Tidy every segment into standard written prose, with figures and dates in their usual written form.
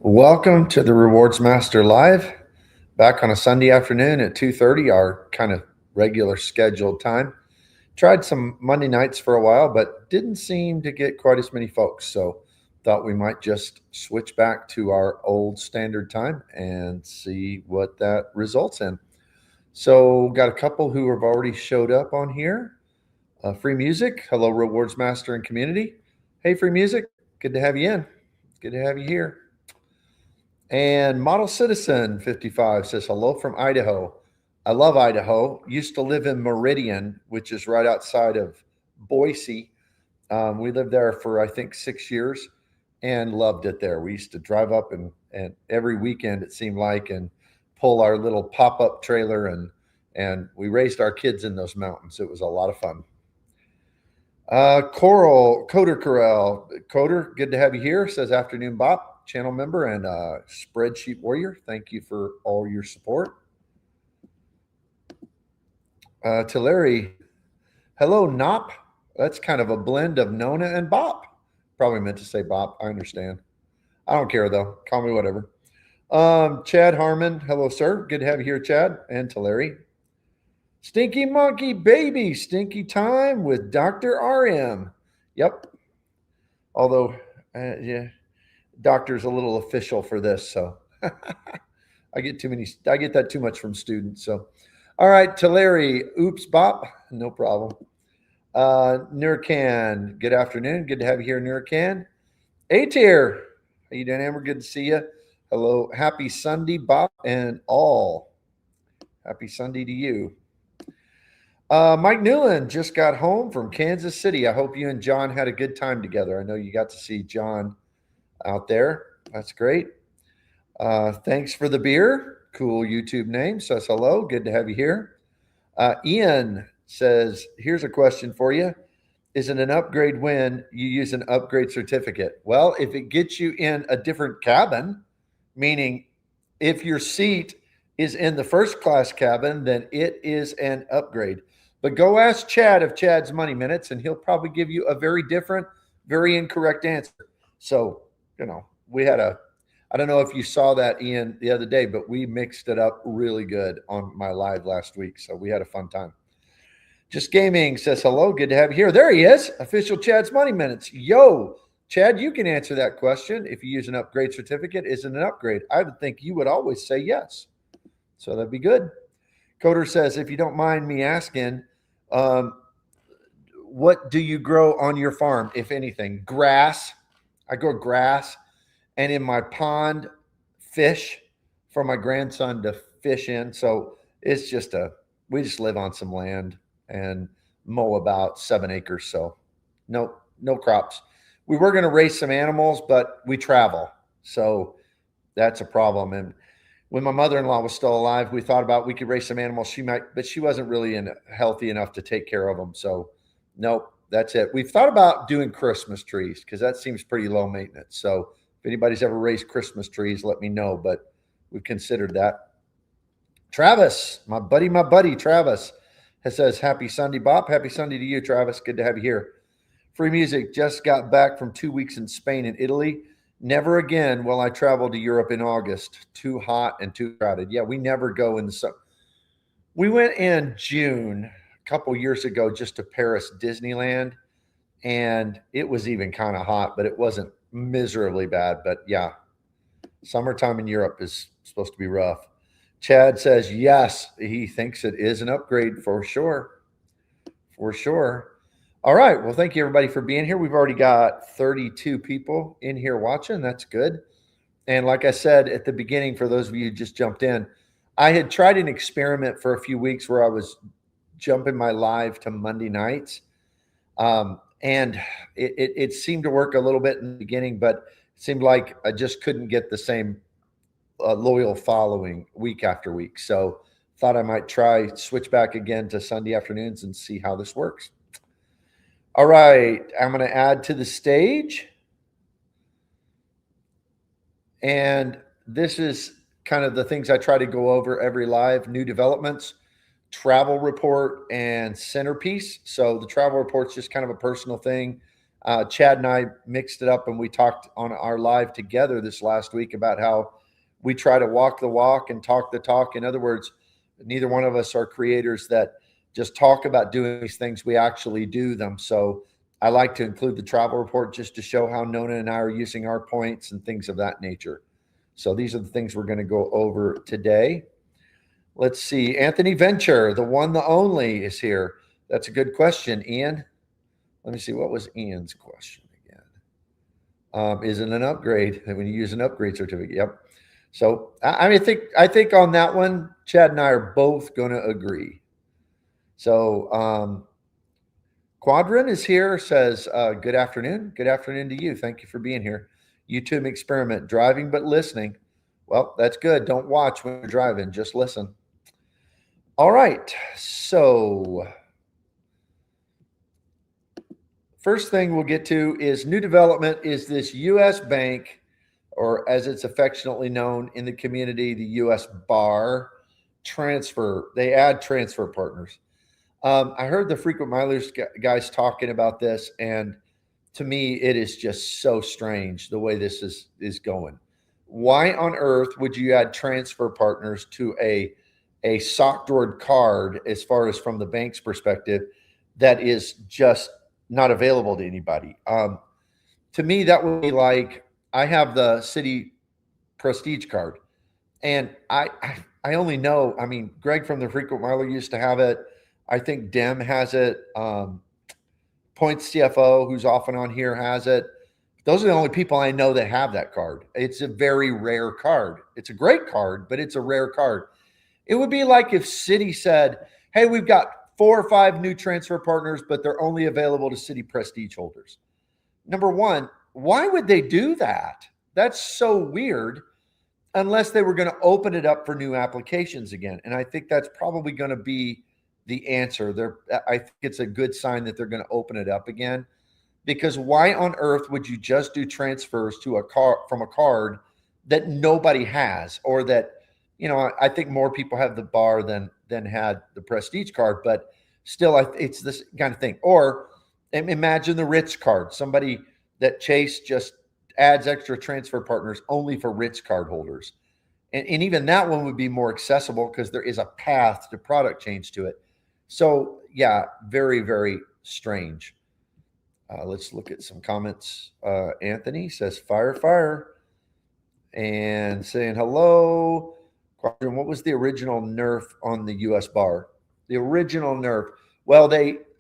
Welcome to the Rewards Master Live. Back on a Sunday afternoon at 2:30, our kind of regular scheduled time. Tried some Monday nights for a while, but didn't seem to get quite as many folks. So thought we might just switch back to our old standard time and see what that results in. So got a couple who have already showed up on here. Free Music, hello Rewards Master and community. Hey Free Music, good to have you in. Good to have you here. And Model Citizen 55 says, hello from Idaho. I love Idaho. Used to live in Meridian, which is right outside of Boise. We lived there for, I think, 6 years and loved it there. We used to drive up and every weekend, it seemed like, and pull our little pop-up trailer. And we raised our kids in those mountains. It was a lot of fun. Coder Corral. Coder, good to have you here. Says, afternoon, Bop. Channel member and spreadsheet warrior. Thank you for all your support. To Larry, hello, Nop. That's kind of a blend of Nona and Bop. Probably meant to say Bop. I understand. I don't care though. Call me whatever. Chad Harmon, hello, sir. Good to have you here, Chad. And to Larry. Stinky Monkey Baby, Stinky Time with Dr. RM. Yep. Although, yeah. Doctor's a little official for this, so I get that too much from students. So, all right, to Larry, oops, Bop, no problem. Nurcan, good afternoon, good to have you here, Nurcan. A-tier, how you doing, Amber? Good to see you. Hello, happy Sunday, Bop, and all. Happy Sunday to you. Mike Newland just got home from Kansas City. I hope you and John had a good time together. I know you got to see John out there. That's great. Thanks for the beer. Cool YouTube name. Says hello. Good to have you here. Ian says, here's a question for you. Is it an upgrade when you use an upgrade certificate? Well, if it gets you in a different cabin, meaning if your seat is in the first class cabin, then it is an upgrade. But go ask Chad of Chad's Money Minutes, and he'll probably give you a very different, very incorrect answer. So, we had I don't know if you saw that, Ian, the other day, but we mixed it up really good on my live last week. So we had a fun time. Just Gaming says, hello, good to have you here. There he is, official Chad's Money Minutes. Yo, Chad, you can answer that question. If you use an upgrade certificate, is it an upgrade? I would think you would always say yes. So that'd be good. Coder says, if you don't mind me asking, what do you grow on your farm, if anything? Grass. I grow grass, and in my pond, fish for my grandson to fish in. So it's just we just live on some land and mow about 7 acres. So no crops. We were going to raise some animals, but we travel. So that's a problem. And when my mother-in-law was still alive, we thought about we could raise some animals. But she wasn't really healthy enough to take care of them. So nope. That's it. We've thought about doing Christmas trees because that seems pretty low maintenance. So if anybody's ever raised Christmas trees, let me know. But we've considered that. Travis, my buddy Travis, says, happy Sunday, Bop. Happy Sunday to you, Travis. Good to have you here. Free Music, just got back from 2 weeks in Spain and Italy. Never again will I travel to Europe in August. Too hot and too crowded. Yeah, we never go in the summer. We went in June couple years ago just to Paris Disneyland, and it was even kind of hot, but it wasn't miserably bad. But yeah, summertime in Europe is supposed to be rough. Chad says yes, he thinks it is an upgrade for sure. All right, well, thank you everybody for being here. We've already got 32 people in here watching. That's good. And like I said at the beginning, for those of you who just jumped in, I had tried an experiment for a few weeks where I was jumping my live to Monday nights. And it seemed to work a little bit in the beginning, but it seemed like I just couldn't get the same loyal following week after week. So thought I might switch back again to Sunday afternoons and see how this works. All right, I'm going to add to the stage. And this is kind of the things I try to go over every live: new developments, travel report, and centerpiece. So the travel report's just kind of a personal thing. Chad and I mixed it up, and we talked on our live together this last week about how we try to walk the walk and talk the talk. In other words, neither one of us are creators that just talk about doing these things. We actually do them. So I like to include the travel report just to show how Nona and I are using our points and things of that nature. So these are the things we're going to go over today. Let's see. Anthony Venture, the one, the only, is here. That's a good question, Ian. Let me see. What was Ian's question again? Is it an upgrade when you use an upgrade certificate? Yep. So I think on that one, Chad and I are both going to agree. So Quadrin is here. Says good afternoon. Good afternoon to you. Thank you for being here. YouTube experiment: driving but listening. Well, that's good. Don't watch when you're driving. Just listen. All right. So first thing we'll get to is new development is this U.S. bank, or as it's affectionately known in the community, the U.S. bar transfer. They add transfer partners. I heard the frequent milers guys talking about this, and to me, it is just so strange the way this is going. Why on earth would you add transfer partners to a sock drawered card, as far as from the bank's perspective, that is just not available to anybody? To me, that would be like, I have the Citi Prestige card, and I only know, I mean, Greg from the Frequent Miler used to have it. I think Dem has it. Points CFO, who's often on here, has it. Those are the only people I know that have that card. It's a very rare card. It's a great card, but it's a rare card. It would be like if Citi said, hey, we've got 4 or 5 new transfer partners, but they're only available to Citi Prestige holders. Number one, why would they do that? That's so weird, unless they were going to open it up for new applications again. And I think that's probably going to be the answer. I think it's a good sign that they're going to open it up again, because why on earth would you just do transfers to from a card that nobody has, or that, I think more people have the bar than had the Prestige card, but still, it's this kind of thing. Or imagine the Ritz card, somebody that Chase just adds extra transfer partners only for Ritz card holders. And even that one would be more accessible because there is a path to product change to it. So yeah, very, very strange. Let's look at some comments. Anthony says, fire, and saying hello. What was the original nerf on the US bar? The original nerf. Well,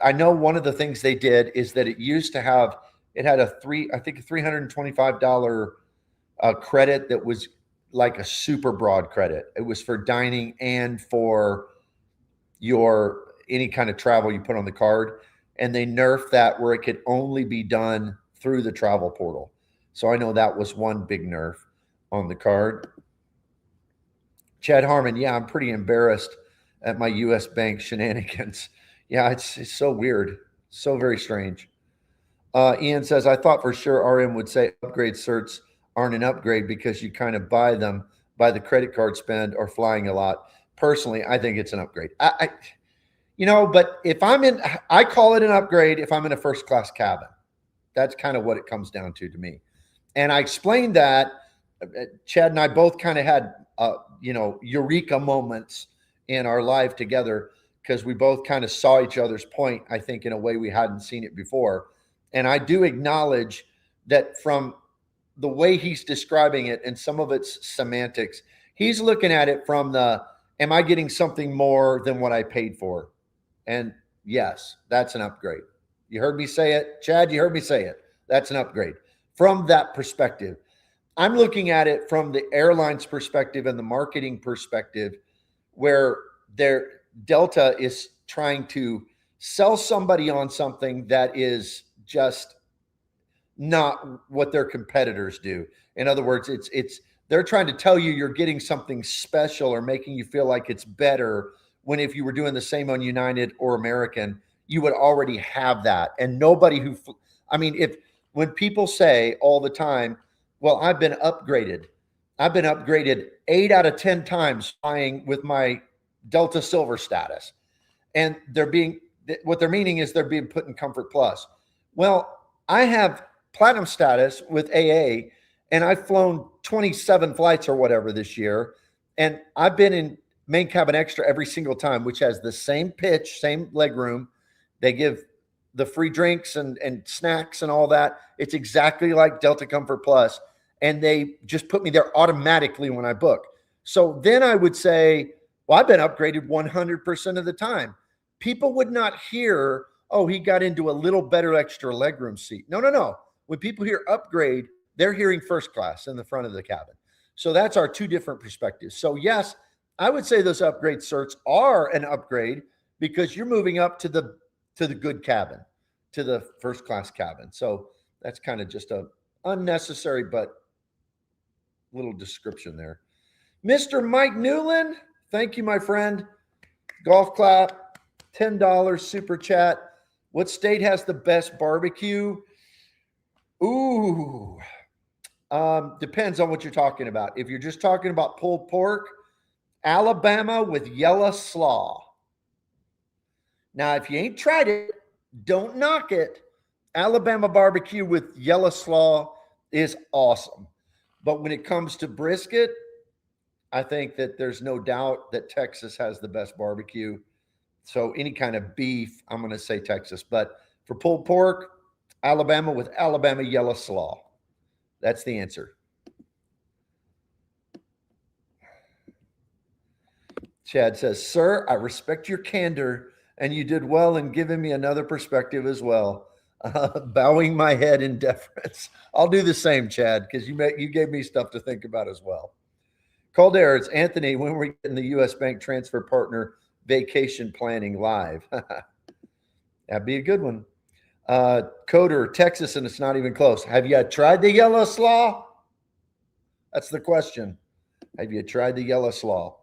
I know one of the things they did is that it used to have, it had a $325 credit that was like a super broad credit. It was for dining and for any kind of travel you put on the card. And they nerfed that where it could only be done through the travel portal. So I know that was one big nerf on the card. Chad Harmon, yeah, I'm pretty embarrassed at my US bank shenanigans. Yeah, it's so weird. So very strange. Ian says, I thought for sure RM would say upgrade certs aren't an upgrade because you kind of buy them by the credit card spend or flying a lot. Personally, I think it's an upgrade. But if I call it an upgrade if I'm in a first class cabin. That's kind of what it comes down to me. And I explained that. Chad and I both kind of had, eureka moments in our live together, because we both kind of saw each other's point, I think, in a way we hadn't seen it before. And I do acknowledge that from the way he's describing it and some of its semantics, he's looking at it from am I getting something more than what I paid for? And yes, that's an upgrade. You heard me say it. Chad, you heard me say it. That's an upgrade. From that perspective, I'm looking at it from the airline's perspective and the marketing perspective, where their Delta is trying to sell somebody on something that is just not what their competitors do. In other words, they're trying to tell you you're getting something special or making you feel like it's better, when if you were doing the same on United or American, you would already have that. And nobody when people say all the time, well, I've been upgraded 8 out of 10 times flying with my Delta Silver status. And what they're meaning is they're being put in Comfort Plus. Well, I have platinum status with AA, and I've flown 27 flights or whatever this year. And I've been in main cabin extra every single time, which has the same pitch, same leg room. They give the free drinks and snacks and all that. It's exactly like Delta Comfort Plus, and they just put me there automatically when I book. So then I would say, well, I've been upgraded 100% of the time. People would not hear, oh, he got into a little better extra legroom seat. No, no, no. When people hear upgrade, they're hearing first class in the front of the cabin. So that's our two different perspectives. So yes, I would say those upgrade certs are an upgrade because you're moving up to the good cabin, to the first class cabin. So that's kind of just a unnecessary but little description there. Mr. Mike Newland, thank you, my friend. Golf clap, $10 super chat. What state has the best barbecue? Ooh, depends on what you're talking about. If you're just talking about pulled pork, Alabama with yellow slaw. Now, if you ain't tried it, don't knock it. Alabama barbecue with yellow slaw is awesome. But when it comes to brisket, I think that there's no doubt that Texas has the best barbecue. So any kind of beef, I'm going to say Texas. But for pulled pork, Alabama with Alabama yellow slaw. That's the answer. Chad says, sir, I respect your candor, and you did well in giving me another perspective as well. Bowing my head in deference. I'll do the same, Chad, because you gave me stuff to think about as well. Calder, it's Anthony. When we're getting the U.S. Bank transfer partner vacation planning live. That'd be a good one. Coder, Texas, and it's not even close. Have you tried the yellow slaw? That's the question. Have you tried the yellow slaw?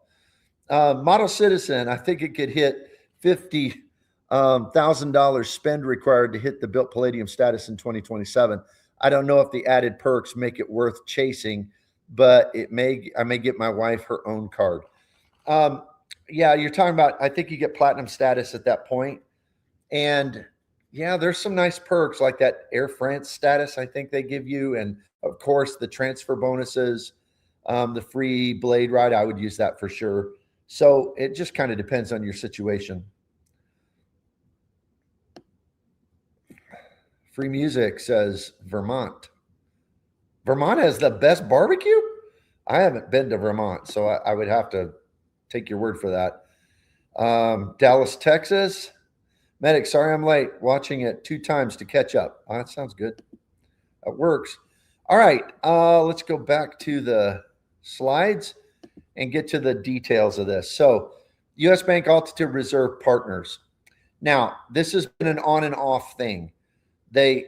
Model Citizen, I think it could hit $50,000 spend required to hit the Built Palladium status in 2027. I don't know if the added perks make it worth chasing, but I may get my wife her own card. Yeah, you're talking about, I think you get platinum status at that point. And yeah, there's some nice perks like that Air France status I think they give you. And of course, the transfer bonuses, the free blade ride, I would use that for sure. So it just kind of depends on your situation. Free Music says Vermont. Vermont has the best barbecue? I haven't been to Vermont, so I would have to take your word for that. Dallas, Texas. Medic, sorry I'm late. Watching it 2 times to catch up. Oh, that sounds good. That works. All right, let's go back to the slides and get to the details of this. So U.S. Bank Altitude Reserve Partners. Now, this has been an on and off thing. They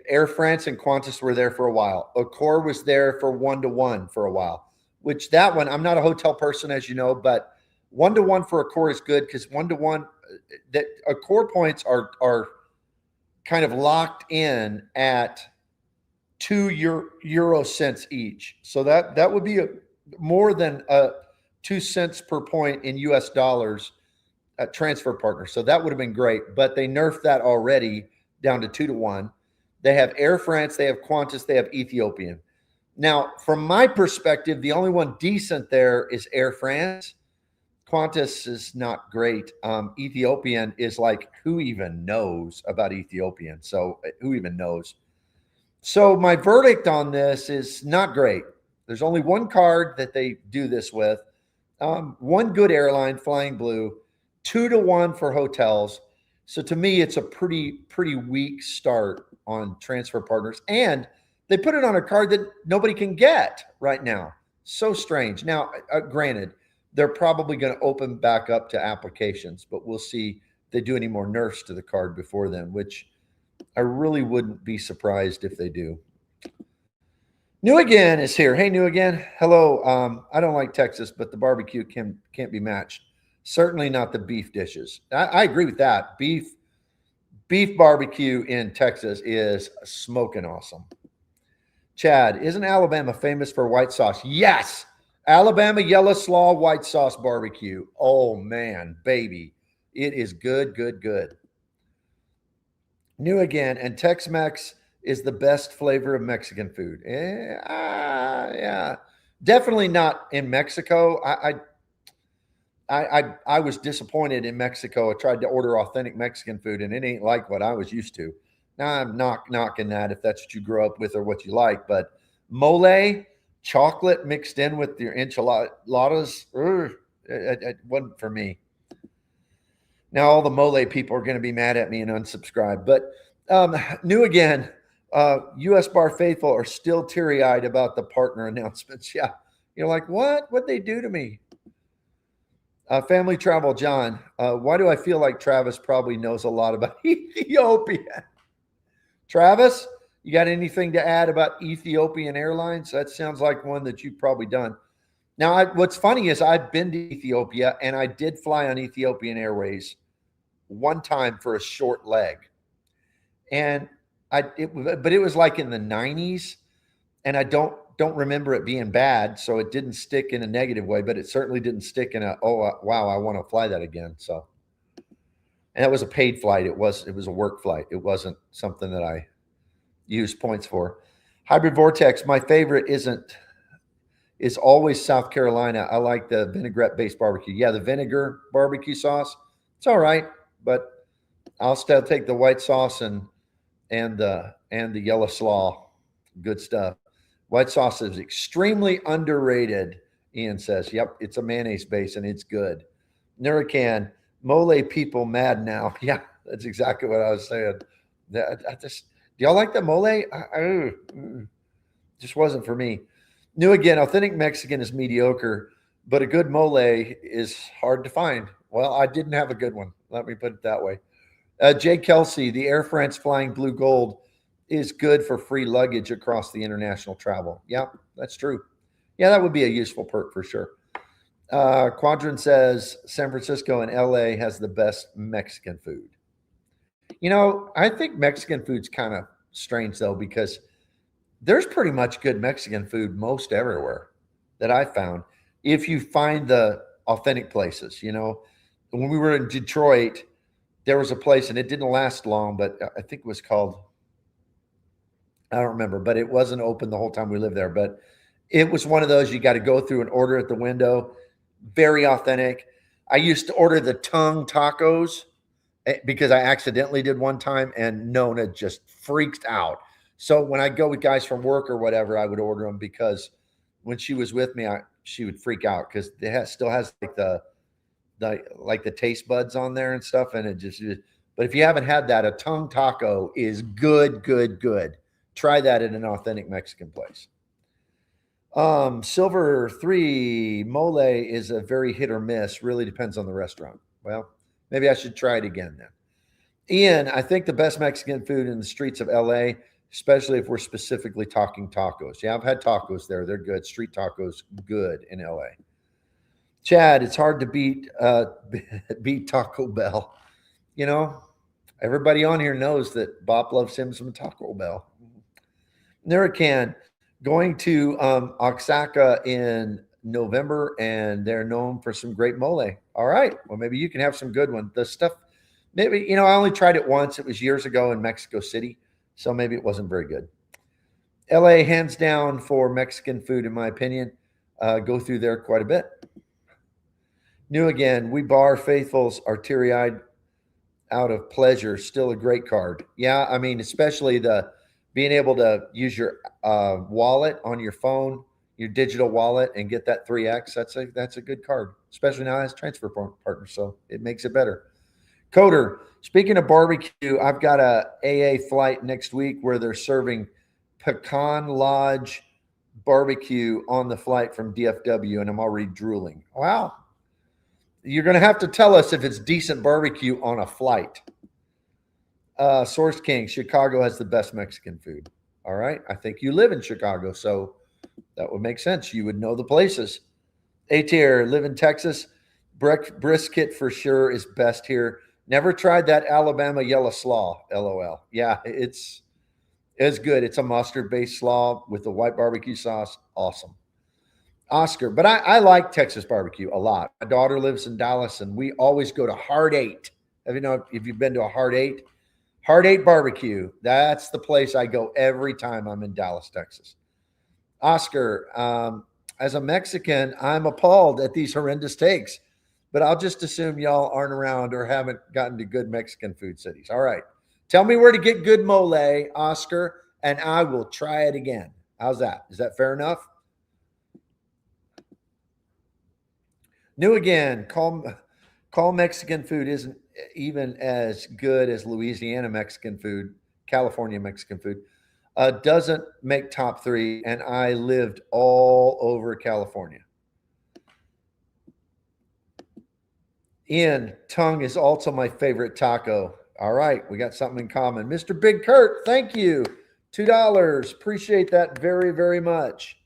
Air France and Qantas were there for a while. Accor was there for 1-to-1 for a while, which that one, I'm not a hotel person, as you know, but 1-to-1 for Accor is good because 1-to-1, that Accor points are kind of locked in at 2 euro cents each. So that would be more than 2 cents per point in US dollars at transfer partner. So that would have been great, but they nerfed that already down to 2-to-1. They have Air France, they have Qantas, they have Ethiopian. Now, from my perspective, the only one decent there is Air France. Qantas is not great. Ethiopian is like, who even knows about Ethiopian? So who even knows? So my verdict on this is not great. There's only one card that they do this with. One good airline, Flying Blue, 2-to-1 for hotels. So to me, it's a pretty weak start on transfer partners. And they put it on a card that nobody can get right now. So strange. Now, granted, they're probably going to open back up to applications, but we'll see if they do any more nerfs to the card before then, which I really wouldn't be surprised if they do. New Again is here. Hey, New Again. Hello. I don't like Texas, but the barbecue can't be matched. Certainly not the beef dishes. I agree with that. Beef barbecue in Texas is smoking awesome. Chad, isn't Alabama famous for white sauce? Yes. Alabama yellow slaw white sauce barbecue. Oh, man, baby. It is good, good, good. New again, and Tex-Mex is the best flavor of Mexican food. Yeah, definitely not in Mexico. I was disappointed in Mexico. I tried to order authentic Mexican food, and it ain't like what I was used to. Now I'm not knocking that if that's what you grew up with or what you like, but mole, chocolate mixed in with your enchiladas, it wasn't for me. Now all the mole people are going to be mad at me and unsubscribe. But new again, U.S. Bar faithful are still teary eyed about the partner announcements. Yeah, you're like, what? What'd they do to me? Family travel, John. Why do I feel like Travis probably knows a lot about Ethiopia? Travis, you got anything to add about Ethiopian Airlines? That sounds like one that you've probably done. Now, what's funny is I've been to Ethiopia and I did fly on Ethiopian Airways one time for a short leg, and but it was like in the '90s, and I don't remember it being bad, so it didn't stick in a negative way, but it certainly didn't stick in a wow, I want to fly that again. So, and that was a paid flight. It was a work flight. It wasn't something that I used points for. Hybrid Vortex, my favorite is always South Carolina. I like the vinaigrette based barbecue. Yeah, the vinegar barbecue sauce. It's all right, but I'll still take the white sauce and the yellow slaw. Good stuff. White sauce is extremely underrated. Ian says, "Yep, it's a mayonnaise base and it's good." Nuracan, mole people mad now. Yeah, that's exactly what I was saying. I just, do y'all like the mole? Just wasn't for me. New again, authentic Mexican is mediocre, but a good mole is hard to find. Well, I didn't have a good one. Let me put it that way. Jay Kelsey, the Air France Flying Blue Gold is good for free luggage across the international travel. Yeah, that's true. Yeah, that would be a useful perk for sure. Quadrant says San Francisco and LA has the best Mexican food. I think Mexican food's kind of strange though, because there's pretty much good Mexican food most everywhere that I found. If you find the authentic places, when we were in Detroit, there was a place and it didn't last long, but I think it was called, I don't remember, but it wasn't open the whole time we lived there. But it was one of those you got to go through and order at the window. Very authentic. I used to order the tongue tacos because I accidentally did one time and Nona just freaked out. So when I go with guys from work or whatever, I would order them because when she was with me, she would freak out because it still has like the taste buds on there and stuff, and it just. But if you haven't had that, a tongue taco is good, good, good. Try that at an authentic Mexican place. Silver 3 mole is a very hit or miss. Really depends on the restaurant. Well, maybe I should try it again then. Ian, I think the best Mexican food in the streets of LA, especially if we're specifically talking tacos. Yeah, I've had tacos there. They're good. Street tacos, good in LA. Chad, it's hard to beat Taco Bell. You know, everybody on here knows that Bop loves him some Taco Bell. Nuracan, going to Oaxaca in November, and they're known for some great mole. All right, well maybe you can have some good one. The stuff, maybe I only tried it once. It was years ago in Mexico City, so maybe it wasn't very good. LA, hands down for Mexican food, in my opinion. Go through there quite a bit. New again, we bar faithfuls are teary eyed out of pleasure. Still a great card. Yeah, I mean, especially the being able to use your wallet on your phone, your digital wallet, and get that 3x. That's a good card, especially now as transfer partner. So it makes it better. Coder, speaking of barbecue, I've got a AA flight next week where they're serving Pecan Lodge barbecue on the flight from DFW, and I'm already drooling. Wow. You're going to have to tell us if it's decent barbecue on a flight. Source King, Chicago has the best Mexican food. All right. I think you live in Chicago, so that would make sense. You would know the places. A-tier, live in Texas. Brisket for sure is best here. Never tried that Alabama yellow slaw, LOL. Yeah, it's good. It's a mustard-based slaw with the white barbecue sauce. Awesome. Oscar, but I like Texas barbecue a lot. My daughter lives in Dallas, and we always go to Hard Eight. If you've been to a Hard Eight, Heart 8 Barbecue. That's the place I go every time I'm in Dallas, Texas. Oscar, as a Mexican, I'm appalled at these horrendous takes, but I'll just assume y'all aren't around or haven't gotten to good Mexican food cities. All right. Tell me where to get good mole, Oscar, and I will try it again. How's that? Is that fair enough? New again. Call Mexican food isn't even as good as Louisiana Mexican food, California Mexican food. Doesn't make top 3, and I lived all over California. Ian, tongue is also my favorite taco. All right, we got something in common. Mr. Big Kurt, thank you. $2. Appreciate that very, very much.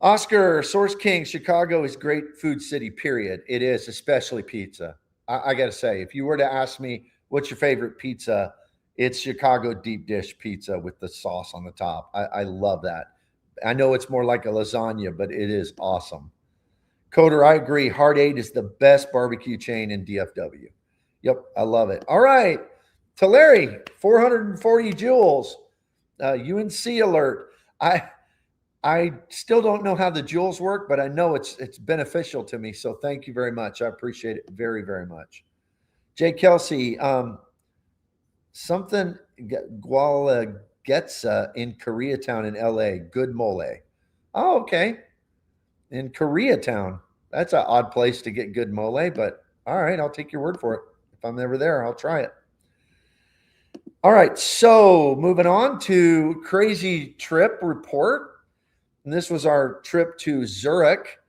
Oscar, Source King, Chicago is great food city, period. It is, especially pizza. I got to say, if you were to ask me what's your favorite pizza, it's Chicago deep dish pizza with the sauce on the top. I love that. I know it's more like a lasagna, but it is awesome. Coder, I agree. Heart 8 is the best barbecue chain in DFW. Yep, I love it. All right. Larry, 440 joules. UNC alert. I still don't know how the joules work, but I know it's beneficial to me. So thank you very much. I appreciate it very, very much. Jay Kelsey, something Gualagetza in Koreatown in LA. Good mole. Oh, okay. In Koreatown. That's an odd place to get good mole, but all right, I'll take your word for it. If I'm ever there, I'll try it. All right, so moving on to crazy trip report. And this was our trip to Zurich.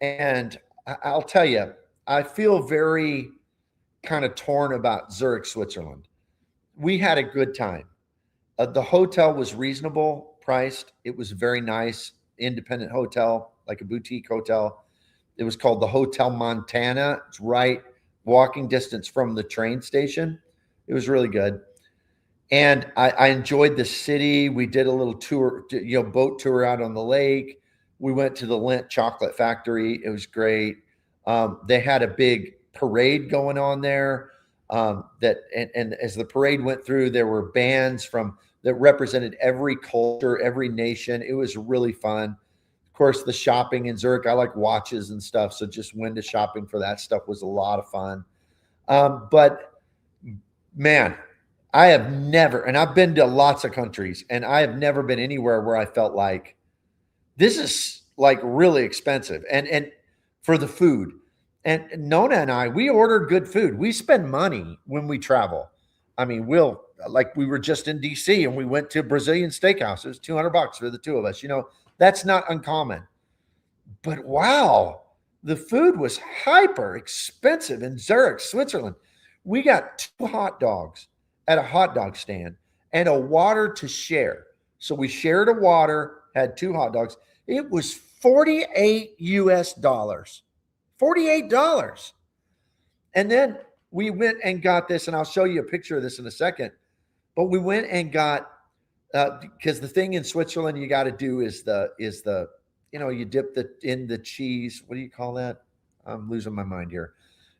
And I'll tell you, I feel very kind of torn about Zurich, Switzerland. We had a good time. The hotel was reasonable priced. It was very nice, independent hotel, like a boutique hotel. It was called the Hotel Montana. It's right walking distance from the train station. It was really good. And I enjoyed the city. We did a little tour, boat tour out on the lake. We went to the Lindt Chocolate Factory. It was great. They had a big parade going on there. And as the parade went through, there were bands that represented every culture, every nation. It was really fun. Of course, the shopping in Zurich, I like watches and stuff. So just window shopping for that stuff was a lot of fun. But man, I have never, and I've been to lots of countries, and I have never been anywhere where I felt like this is like really expensive. And for the food. And Nona and I, we order good food. We spend money when we travel. I mean, we were just in DC and we went to a Brazilian steakhouse. It was $200 for the two of us. That's not uncommon. But wow, the food was hyper expensive in Zurich, Switzerland. We got 2 hot dogs at a hot dog stand and a water to share. So we shared a water, had 2 hot dogs. It was $48 US. $48. And then we went and got this, and I'll show you a picture of this in a second. But we went and got, because the thing in Switzerland you got to do is you dip in the cheese. What do you call that? I'm losing my mind here.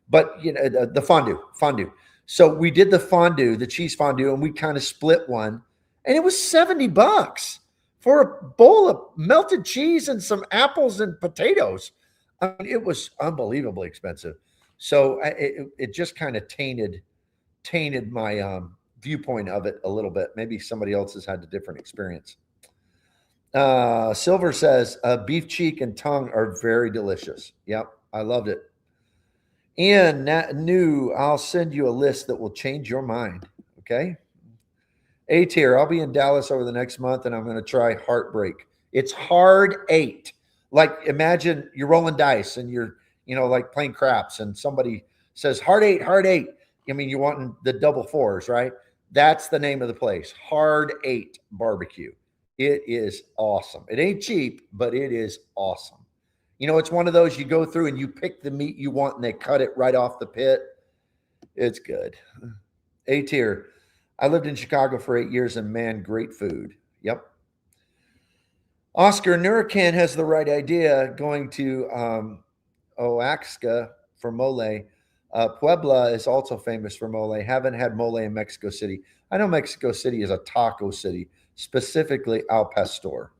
But the fondue. So we did the cheese fondue, and we kind of split one, and it was $70 for a bowl of melted cheese and some apples and potatoes. I mean, it was unbelievably expensive. So it just kind of tainted my viewpoint of it a little bit. Maybe somebody else has had a different experience. Silver says beef cheek and tongue are very delicious. Yep, I loved it. Ian New, I'll send you a list that will change your mind. Okay. A tier, I'll be in Dallas over the next month, and I'm going to try Heartbreak. It's hard 8. Like imagine you're rolling dice and you're, like playing craps, and somebody says Heart 8. I mean, you want the double 4s, right? That's the name of the place. Hard 8 Barbecue. It is awesome. It ain't cheap, but it is awesome. It's one of those you go through and you pick the meat you want and they cut it right off the pit. It's good. A tier. I lived in Chicago for 8 years and man, great food. Yep. Oscar Nurakan has the right idea going to Oaxaca for mole. Puebla is also famous for mole. Haven't had mole in Mexico City. I know Mexico City is a taco city, specifically Al Pastor.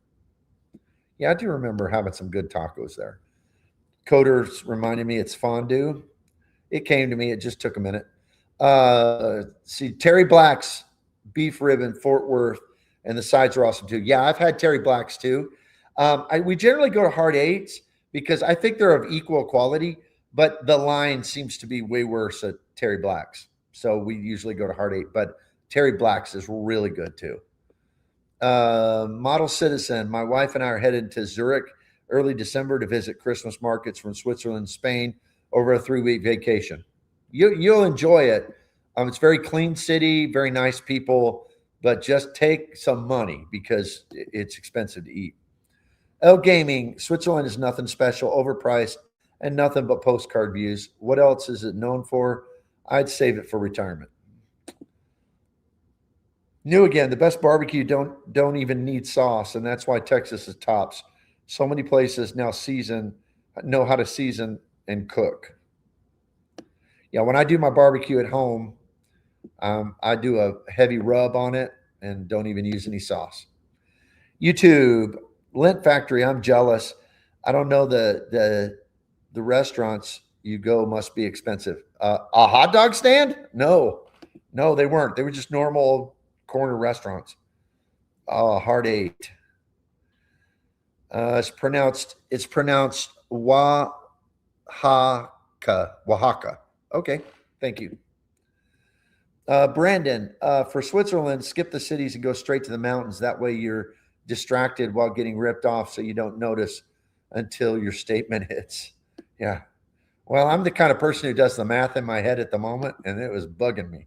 Yeah, I do remember having some good tacos there. Coders reminded me it's fondue. It came to me. It just took a minute. See, Terry Black's beef rib in Fort Worth, and the sides are awesome too. Yeah, I've had Terry Black's too. We generally go to Hard Eights because I think they're of equal quality, but the line seems to be way worse at Terry Black's. So we usually go to Hard Eight, but Terry Black's is really good too. Model Citizen. My wife and I are headed to Zurich early December to visit Christmas markets from Switzerland, Spain over a 3-week vacation. You'll enjoy it. It's very clean city, very nice people, but just take some money because it's expensive to eat. L Gaming, Switzerland is nothing special, overpriced, and nothing but postcard views. What else is it known for? I'd save it for retirement. New again, the best barbecue don't even need sauce, and that's why Texas is tops. So many places now know how to season and cook. Yeah, when I do my barbecue at home, I do a heavy rub on it and don't even use any sauce. YouTube, Lint Factory. I'm jealous. I don't know the restaurants you go must be expensive. A hot dog stand? No, they weren't. They were just normal corner restaurants. Oh, Hard Eight. It's pronounced Oaxaca. Okay, thank you. Brandon, for Switzerland, skip the cities and go straight to the mountains. That way you're distracted while getting ripped off so you don't notice until your statement hits. Yeah. Well, I'm the kind of person who does the math in my head at the moment, and it was bugging me.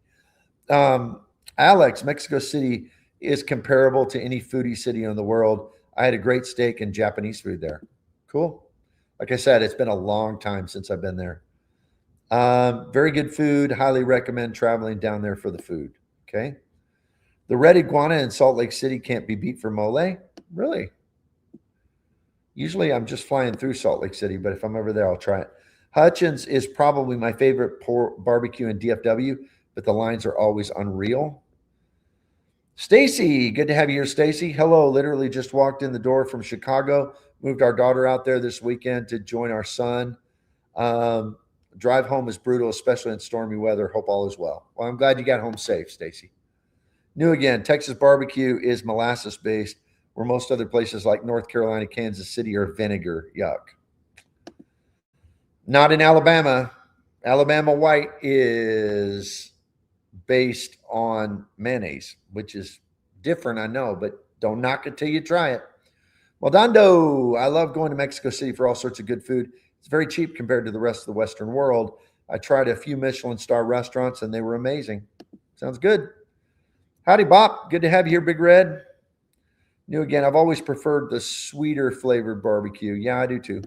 Alex, Mexico City is comparable to any foodie city in the world. I had a great steak and Japanese food there. Cool. Like I said, it's been a long time since I've been there. Very good food. Highly recommend traveling down there for the food. Okay. The red iguana in Salt Lake City can't be beat for mole. Really? Usually I'm just flying through Salt Lake City, but if I'm ever there, I'll try it. Hutchins is probably my favorite barbecue in DFW, but the lines are always unreal. Stacy, good to have you here, Stacy. Hello, literally just walked in the door from Chicago. Moved our daughter out there this weekend to join our son. Drive home is brutal, especially in stormy weather. Hope all is well. Well, I'm glad you got home safe, Stacy. New again, Texas barbecue is molasses based, where most other places like North Carolina, Kansas City are vinegar. Yuck. Not in Alabama. Alabama white is based on mayonnaise, which is different, I know, but don't knock it till you try it. Moldando, I love going to Mexico City for all sorts of good food. It's very cheap compared to the rest of the Western world. I tried a few Michelin star restaurants and they were amazing. Sounds good. Howdy, Bop. Good to have you here, Big Red. New again, I've always preferred the sweeter flavored barbecue. Yeah, I do too.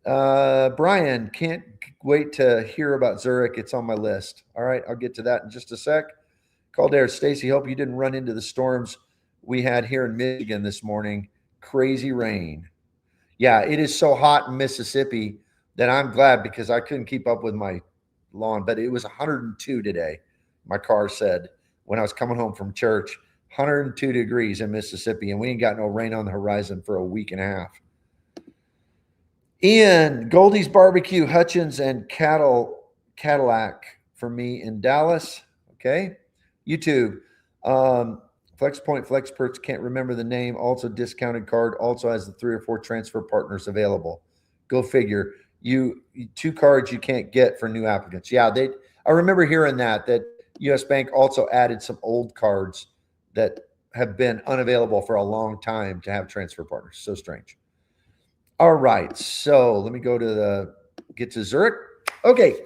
Brian, can't wait to hear about Zurich. It's on my list. All right, I'll get to that in just a sec. Calder, Stacy, hope you didn't run into the storms we had here in Michigan this morning. Crazy rain. Yeah, it is so hot in Mississippi that I'm glad because I couldn't keep up with my lawn, but it was 102 today. My car said when I was coming home from church, 102 degrees in Mississippi, and we ain't got no rain on the horizon for a week and a half. Ian, Goldie's Barbecue, Hutchins, and Cadillac for me in Dallas. Okay. YouTube. FlexPoint, FlexPerts, can't remember the name. Also discounted card. Also has the 3 or 4 transfer partners available. Go figure. You 2 cards you can't get for new applicants. Yeah, I remember hearing that US Bank also added some old cards that have been unavailable for a long time to have transfer partners. So strange. All right, so let me get to Zurich. Okay,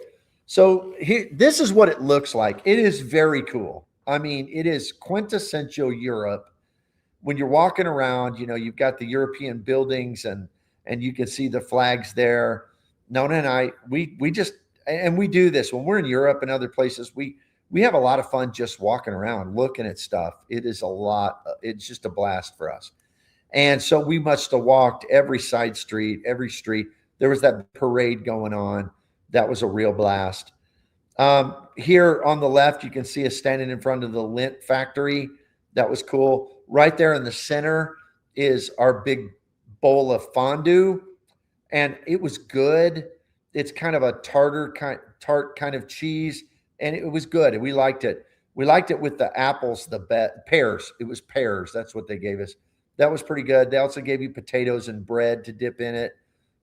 so here, this is what it looks like. It is very cool. I mean, it is quintessential Europe. When you're walking around, you've got the European buildings and you can see the flags there. Nona and I, we do this when we're in Europe and other places. We have a lot of fun just walking around, looking at stuff. It is a lot. It's just a blast for us. And so we must have walked every side street, every street. There was that parade going on. That was a real blast. Here on the left, you can see us standing in front of the lint factory. That was cool. Right there in the center is our big bowl of fondue, and it was good. It's kind of a tart kind of cheese, and it was good. We liked it. We liked it with the apples, pears. It was pears. That's what they gave us. That was pretty good. They also gave you potatoes and bread to dip in it.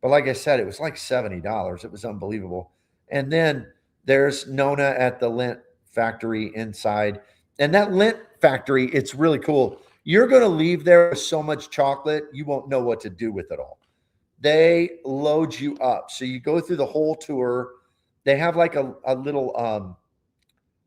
But like I said, it was like $70. It was unbelievable. And then there's Nona at the lint factory inside. And that lint factory, it's really cool. You're going to leave there with so much chocolate, you won't know what to do with it all. They load you up. So you go through the whole tour. They have like a little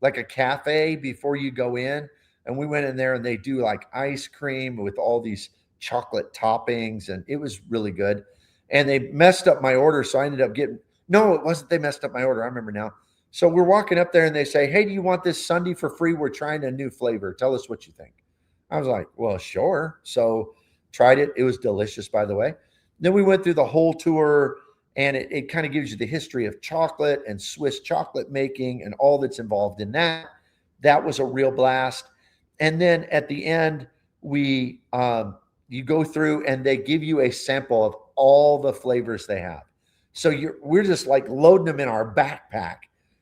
like a cafe before you go in. And we went in there and they do like ice cream with all these chocolate toppings. And it was really good. And they messed up my order. So I ended up getting, no, it wasn't they messed up my order. I remember now. So we're walking up there and they say, hey, do you want this sundae for free? We're trying a new flavor. Tell us what you think. I was like, well, sure. So tried it. It was delicious, by the way. Then we went through the whole tour, and it kind of gives you the history of chocolate and Swiss chocolate making and all that's involved in that. That was a real blast. And then at the end, you go through and they give you a sample of all the flavors they have. So we're just like loading them in our backpack.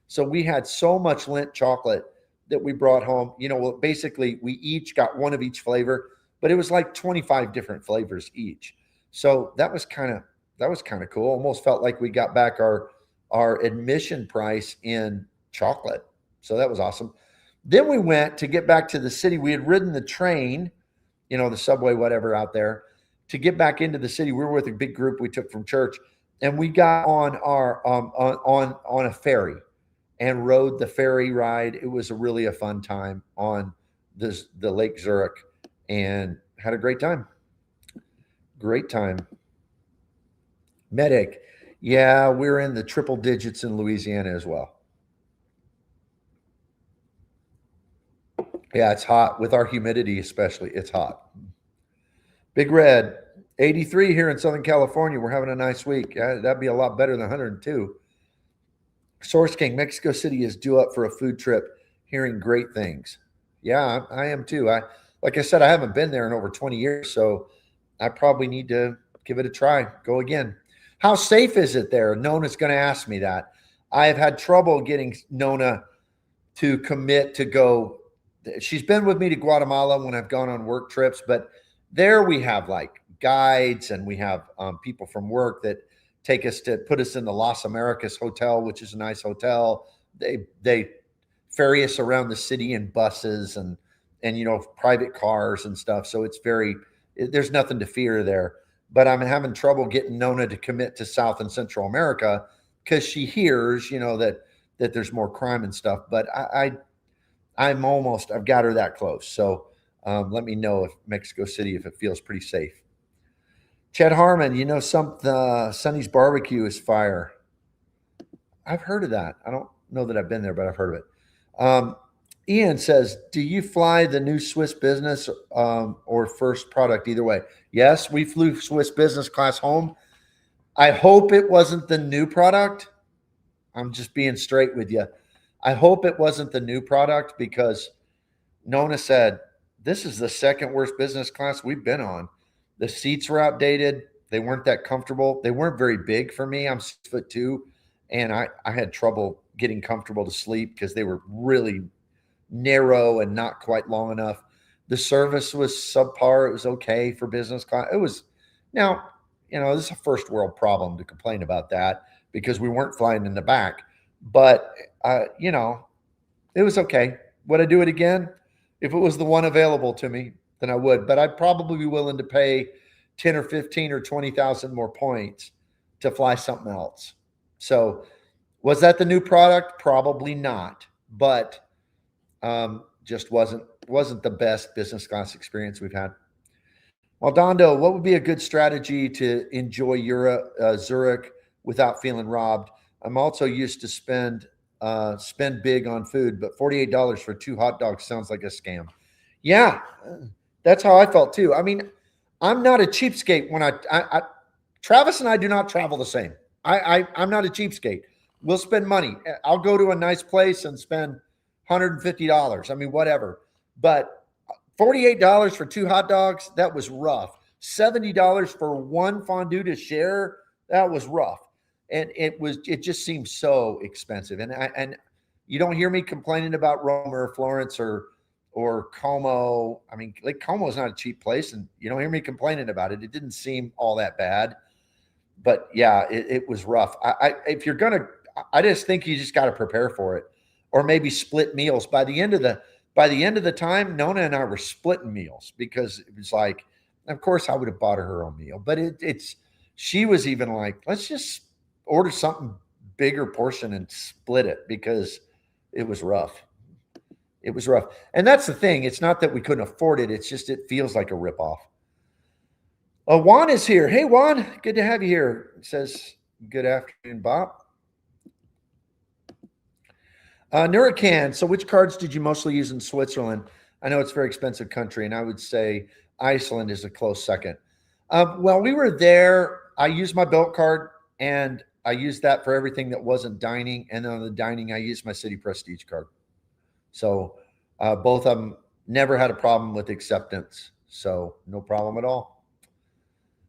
So we had so much lint chocolate that we brought home. Basically we each got one of each flavor, but it was like 25 different flavors each. So that was kind of cool. Almost felt like we got back our admission price in chocolate. So that was awesome. Then we went to get back to the city. We had ridden the train, the subway, whatever out there, to get back into the city. We were with a big group we took from church, and we got on our on a ferry and rode the ferry ride. It was really a fun time on the Lake Zurich, and had a great time. Great time. Medic. Yeah, we're in the triple digits in Louisiana as well. Yeah, it's hot with our humidity, especially. It's hot. Big Red, 83 here in Southern California. We're having a nice week. That'd be a lot better than 102. Source King, Mexico City is due up for a food trip. Hearing great things. Yeah, I am too. Like I said, I haven't been there in over 20 years, so I probably need to give it a try. Go again. How safe is it there? Nona's going to ask me that. I have had trouble getting Nona to commit to go. She's been with me to Guatemala when I've gone on work trips, but there we have like guides, and we have people from work that put us in the Las Americas Hotel, which is a nice hotel. They ferry us around the city in buses and private cars and stuff. So there's nothing to fear there. But I'm having trouble getting Nona to commit to South and Central America because she hears, that there's more crime and stuff. But I've got her that close. So let me know if Mexico City, if it feels pretty safe. Chad Harmon, Sonny's barbecue is fire. I've heard of that. I don't know that I've been there, but I've heard of it. Ian says, do you fly the new Swiss business or first product? Either way. Yes, we flew Swiss business class home. I hope it wasn't the new product. I'm just being straight with you. I hope it wasn't the new product, because Nona said, this is the second worst business class we've been on. The seats were outdated. They weren't that comfortable. They weren't very big for me. I'm 6'2", and I had trouble getting comfortable to sleep because they were really narrow and not quite long enough. The service was subpar. It was okay for business class. It was, now, this is a first world problem to complain about that because we weren't flying in the back. But, it was okay. Would I do it again? If it was the one available to me, then I would. But I'd probably be willing to pay 10 or 15 or 20,000 more points to fly something else. So was that the new product? Probably not. But just wasn't the best business class experience we've had. Waldondo, what would be a good strategy to enjoy Zurich without feeling robbed? I'm also used to spend big on food, but $48 for 2 hot dogs sounds like a scam. Yeah, that's how I felt too. I mean, I'm not a cheapskate. When Travis and I do not travel the same. I'm not a cheapskate. We'll spend money. I'll go to a nice place and spend $150. I mean, whatever. But $48 for two hot dogs, that was rough. $70 for one fondue to share, that was rough. And it just seems so expensive. And you don't hear me complaining about Rome or Florence or Como. I mean, Lake Como is not a cheap place, and you don't hear me complaining about it. It didn't seem all that bad, but yeah, it was rough. If you're gonna, I just think you just got to prepare for it, or maybe split meals. By the end of the time, Nona and I were splitting meals because it was like, of course, I would have bought her own meal, but it's she was even like, let's just order something bigger portion and split it because it was rough. It was rough. And that's the thing. It's not that we couldn't afford it. It's just it feels like a ripoff. Juan is here. Hey, Juan. Good to have you here. It says, good afternoon, Bop. Nuracan. So which cards did you mostly use in Switzerland? I know it's a very expensive country, and I would say Iceland is a close second. Well, we were there. I used my belt card, and I used that for everything that wasn't dining. And then on the dining, I used my City Prestige card. So both of them never had a problem with acceptance. So no problem at all.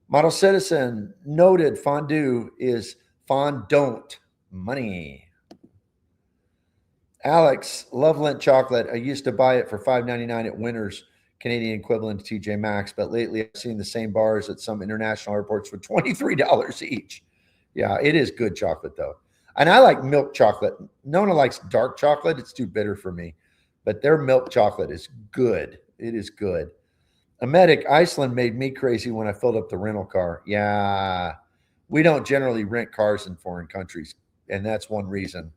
Model Citizen noted fondue is fondant money. Alex, Loveland chocolate. I used to buy it for $5.99 at Winners, Canadian equivalent to TJ Maxx, but lately I've seen the same bars at some international airports for $23 each. Yeah, it is good chocolate though. And I like milk chocolate. Nona likes dark chocolate. It's too bitter for me. But their milk chocolate is good. It is good. Medic, Iceland made me crazy when I filled up the rental car. Yeah. We don't generally rent cars in foreign countries. And that's one reason.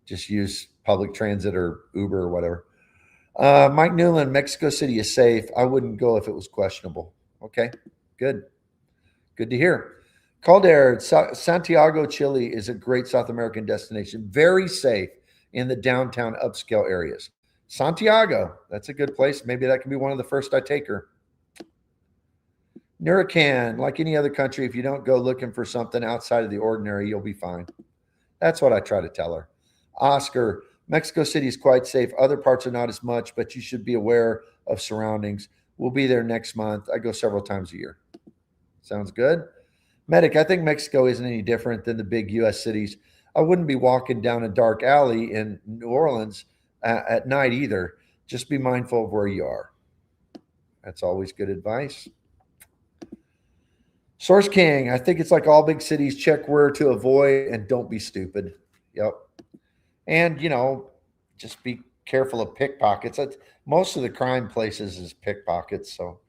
Just use public transit or Uber or whatever. Mike Newland, Mexico City is safe. I wouldn't go if it was questionable. Okay, good. Good to hear. Calder, Santiago, Chile is a great South American destination. Very safe in the downtown upscale areas. Santiago, that's a good place. Maybe that can be one of the first I take her. Nuracan, like any other country, if you don't go looking for something outside of the ordinary, you'll be fine. That's what I try to tell her. Oscar, Mexico City is quite safe. Other parts are not as much, but you should be aware of surroundings. We'll be there next month. I go several times a year. Sounds good. Medic, I think Mexico isn't any different than the big U.S. cities. I wouldn't be walking down a dark alley in New Orleans at night either. Just be mindful of where you are. That's always good advice. Source King, I think it's like all big cities. Check where to avoid and don't be stupid. Yep. And, just be careful of pickpockets. Most of the crime places is pickpockets. So,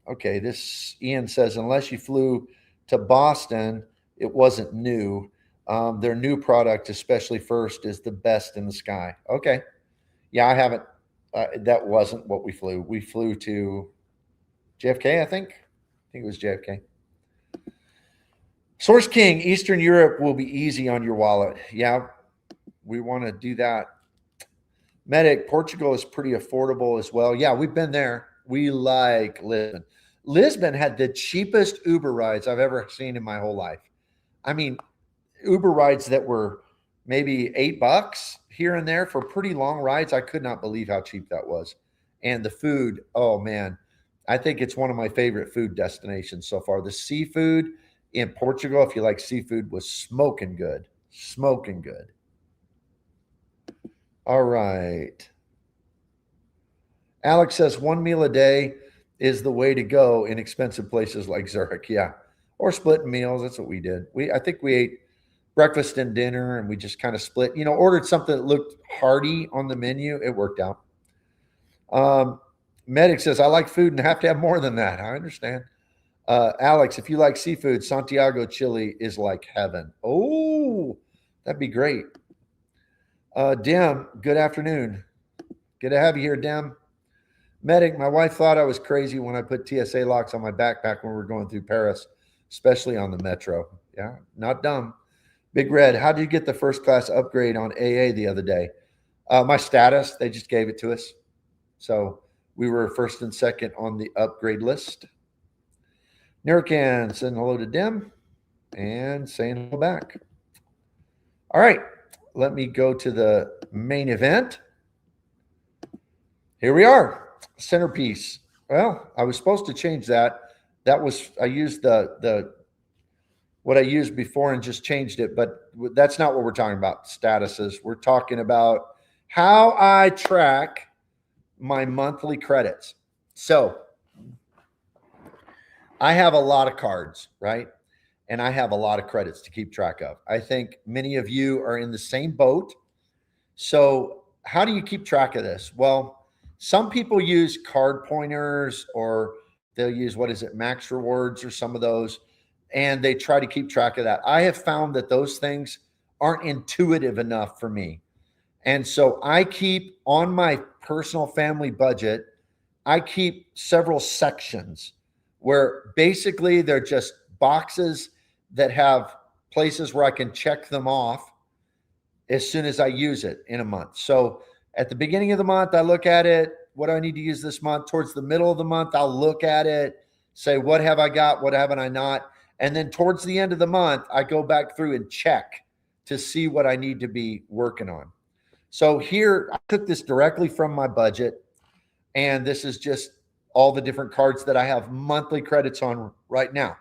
okay, this Ian says, unless you flew to Boston, it wasn't new. Their new product, especially first, is the best in the sky. Okay. Yeah, I haven't. That wasn't what we flew. We flew to JFK, I think. I think it was JFK. Source King, Eastern Europe will be easy on your wallet. Yeah, we want to do that. Medic, Portugal is pretty affordable as well. Yeah, we've been there. We like Lisbon. Lisbon had the cheapest Uber rides I've ever seen in my whole life. I mean, Uber rides that were maybe $8 here and there for pretty long rides. I could not believe how cheap that was. And the food, oh man, I think it's one of my favorite food destinations so far. The seafood in Portugal, if you like seafood, was smoking good. Smoking good. All right. Alex says one meal a day is the way to go in expensive places like Zurich. Yeah. Or splitting meals. That's what we did. I think we ate breakfast and dinner and we just kind of split, ordered something that looked hearty on the menu. It worked out. Medic says, I like food and have to have more than that. I understand. Alex, if you like seafood, Santiago, Chile is like heaven. Oh, that'd be great. Dim, good afternoon. Good to have you here, Dim. Medic, my wife thought I was crazy when I put TSA locks on my backpack when we were going through Paris, especially on the metro. Yeah, not dumb. Big Red, how did you get the first class upgrade on AA the other day? My status, they just gave it to us. So we were first and second on the upgrade list. Nurkan saying hello to Dim and saying hello back. All right, let me go to the main event. Here we are, centerpiece. Well, I was supposed to change that. That was, I used the what I used before and just changed it, but that's not what we're talking about, statuses. We're talking about how I track my monthly credits. So I have a lot of cards, right? And I have a lot of credits to keep track of. I think many of you are in the same boat. So, how do you keep track of this? Well, some people use card pointers, or they'll use, what is it, Max Rewards, or some of those, and they try to keep track of that. I have found that those things aren't intuitive enough for me. And so I keep on my personal family budget, I keep several sections where basically they're just boxes that have places where I can check them off as soon as I use it in a month. So at the beginning of the month, I look at it. What do I need to use this month? Towards the middle of the month, I'll look at it, say, what have I got? What haven't I not? And then towards the end of the month, I go back through and check to see what I need to be working on. So here, I took this directly from my budget, and this is just all the different cards that I have monthly credits on right now.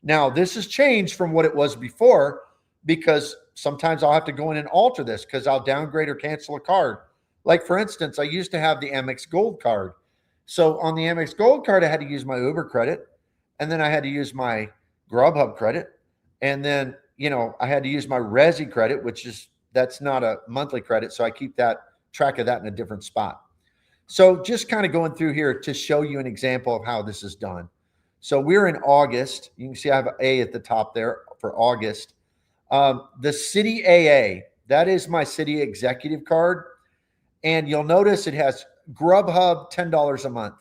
Now, this has changed from what it was before, because sometimes I'll have to go in and alter this because I'll downgrade or cancel a card. Like, for instance, I used to have the Amex Gold card. So on the Amex Gold card, I had to use my Uber credit, and then I had to use my Grubhub credit, and then, I had to use my Resi credit, which is, that's not a monthly credit. So I keep that track of that in a different spot. So just kind of going through here to show you an example of how this is done. So we're in August. You can see I have an A at the top there for August. The City AA, that is my City Executive card. And you'll notice it has Grubhub, $10 a month.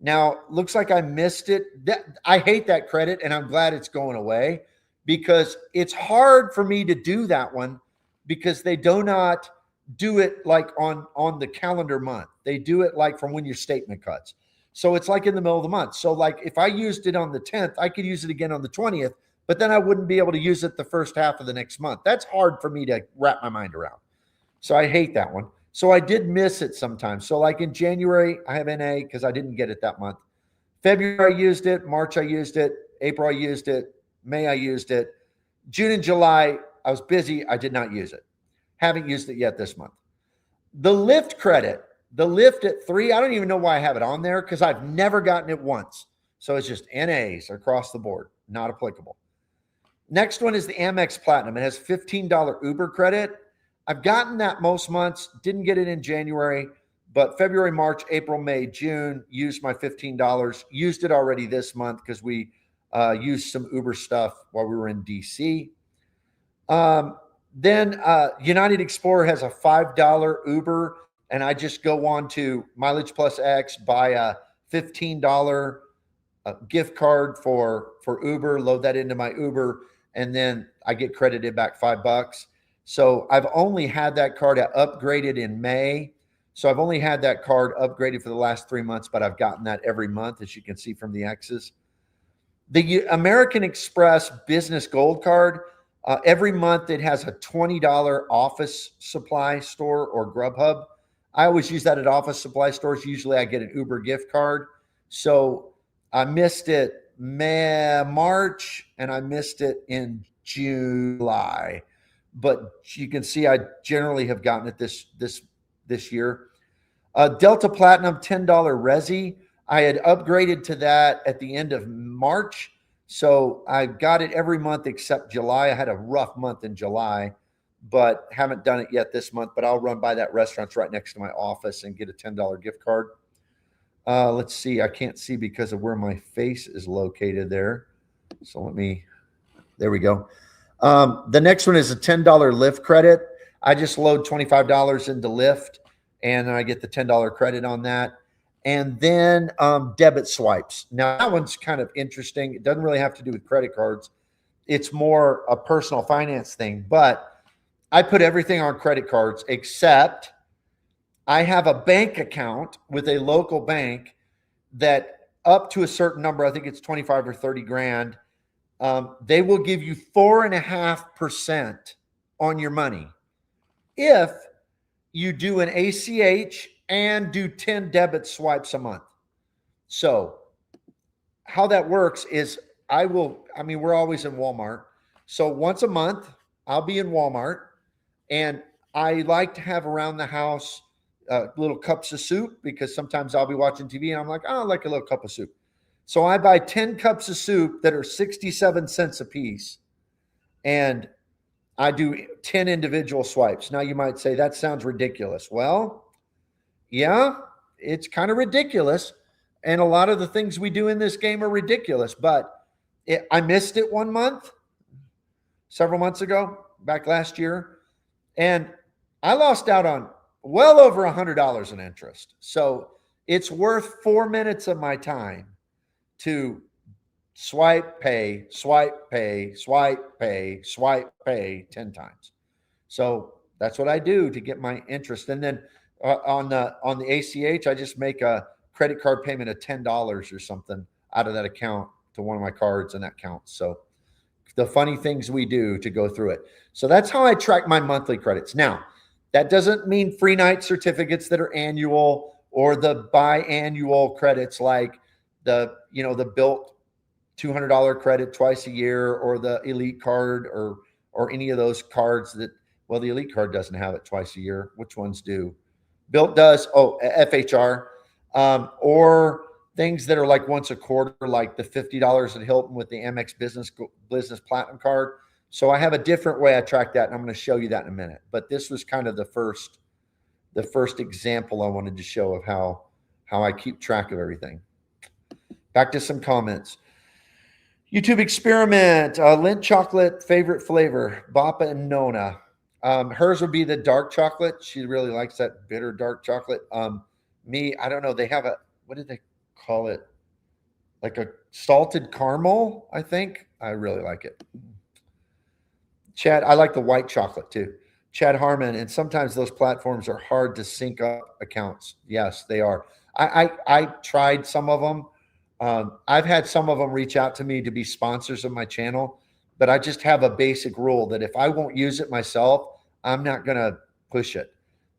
Now, looks like I missed it. I hate that credit, and I'm glad it's going away, because it's hard for me to do that one, because they do not do it like on the calendar month. They do it like from when your statement cuts. So it's like in the middle of the month. So like if I used it on the 10th, I could use it again on the 20th, but then I wouldn't be able to use it the first half of the next month. That's hard for me to wrap my mind around. So I hate that one. So I did miss it sometimes. So like in January, I have NA because I didn't get it that month. February I used it. March I used it. April I used it. May I used it. June and July, I was busy. I did not use it. Haven't used it yet this month. The Lyft credit, the Lyft at 3, I don't even know why I have it on there, because I've never gotten it once. So it's just NAs across the board, not applicable. Next one is the Amex Platinum. It has $15 Uber credit. I've gotten that most months, didn't get it in January, but February, March, April, May, June, used my $15. Used it already this month because we used some Uber stuff while we were in DC. Then United Explorer has a $5 Uber, and I just go on to Mileage Plus X, buy a $15 gift card for Uber, load that into my Uber, and then I get credited back $5. So I've only had that card upgraded in May. So I've only had that card upgraded for the last 3 months, but I've gotten that every month, as you can see from the X's. The American Express Business Gold card, every month it has a $20 office supply store or Grubhub. I always use that at office supply stores. Usually I get an Uber gift card. So I missed it March, and I missed it in July. But you can see I generally have gotten it this year. Delta Platinum $10 Resi. I had upgraded to that at the end of March. So I got it every month except July. I had a rough month in July, but haven't done it yet this month. But I'll run by that restaurant right next to my office and get a $10 gift card. Let's see. I can't see because of where my face is located there. So there we go. The next one is a $10 Lyft credit. I just load $25 into Lyft, and I get the $10 credit on that. And then debit swipes. Now, that one's kind of interesting. It doesn't really have to do with credit cards. It's more a personal finance thing. But I put everything on credit cards, except I have a bank account with a local bank that up to a certain number, I think it's 25 or 30 grand, they will give you 4.5% on your money if you do an ACH and do 10 debit swipes a month. So how that works is we're always in Walmart. So once a month, I'll be in Walmart, and I like to have around the house little cups of soup, because sometimes I'll be watching TV and I'm like, oh, I like a little cup of soup. So I buy 10 cups of soup that are 67 cents a piece, and I do 10 individual swipes. Now you might say that sounds ridiculous. Well, yeah, it's kind of ridiculous. And a lot of the things we do in this game are ridiculous, but I missed it one month, several months ago, back last year, and I lost out on well over $100 in interest. So it's worth 4 minutes of my time to swipe, pay, swipe, pay, swipe, pay, swipe, pay 10 times. So that's what I do to get my interest. And then on the ACH, I just make a credit card payment of $10 or something out of that account to one of my cards, and that counts. So the funny things we do to go through it. So that's how I track my monthly credits. Now, that doesn't mean free night certificates that are annual, or the biannual credits like the built $200 credit twice a year, or the elite card, or any of those cards that, well, the elite card doesn't have it twice a year. Which ones do? Built does. Oh, FHR, or things that are like once a quarter, like the $50 at Hilton with the Amex Business Platinum card. So I have a different way I track that, and I'm going to show you that in a minute. But this was kind of the first example I wanted to show of how I keep track of everything. Back to some comments. YouTube experiment, Lindt chocolate, favorite flavor, Bop and Nona. Hers would be the dark chocolate. She really likes that bitter dark chocolate. Me, I don't know. They have what did they call it? Like a salted caramel, I think. I really like it. Chad, I like the white chocolate too. Chad Harmon, and sometimes those platforms are hard to sync up accounts. Yes, they are. I tried some of them. I've had some of them reach out to me to be sponsors of my channel, but I just have a basic rule that if I won't use it myself, I'm not going to push it.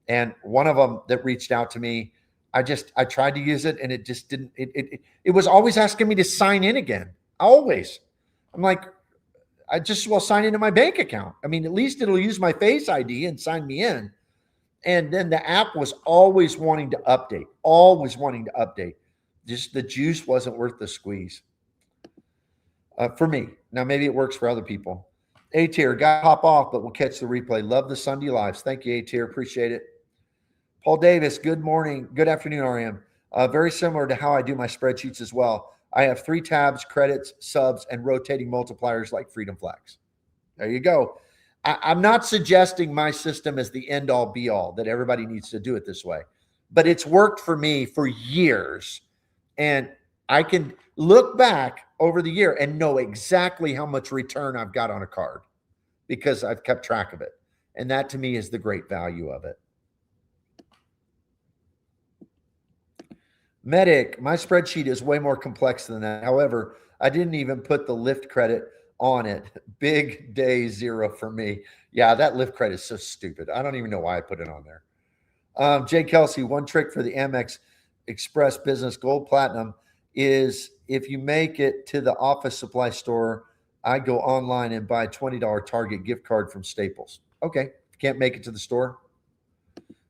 And one of them that reached out to me, I tried to use it, and it just didn't, it was always asking me to sign in again. Always. I'm like, I just will sign into my bank account. I mean, at least it'll use my Face ID and sign me in. And then the app was always wanting to update, Just the juice wasn't worth the squeeze for me. Now, maybe it works for other people. A-tier, got to hop off, but we'll catch the replay. Love the Sunday lives. Thank you, A-tier. Appreciate it. Paul Davis, good morning. Good afternoon, RM. Very similar to how I do my spreadsheets as well. I have 3 tabs, credits, subs, and rotating multipliers like Freedom Flags. There you go. I'm not suggesting my system is the end-all, be-all, that everybody needs to do it this way. But it's worked for me for years. And I can look back over the year and know exactly how much return I've got on a card because I've kept track of it. And that to me is the great value of it. Medic, my spreadsheet is way more complex than that. However, I didn't even put the Lyft credit on it. Big day 0 for me. Yeah, that Lyft credit is so stupid. I don't even know why I put it on there. Jay Kelsey, one trick for the Amex Express Business Gold Platinum is if you make it to the office supply store, I go online and buy a $20 Target gift card from Staples. Okay, can't make it to the store.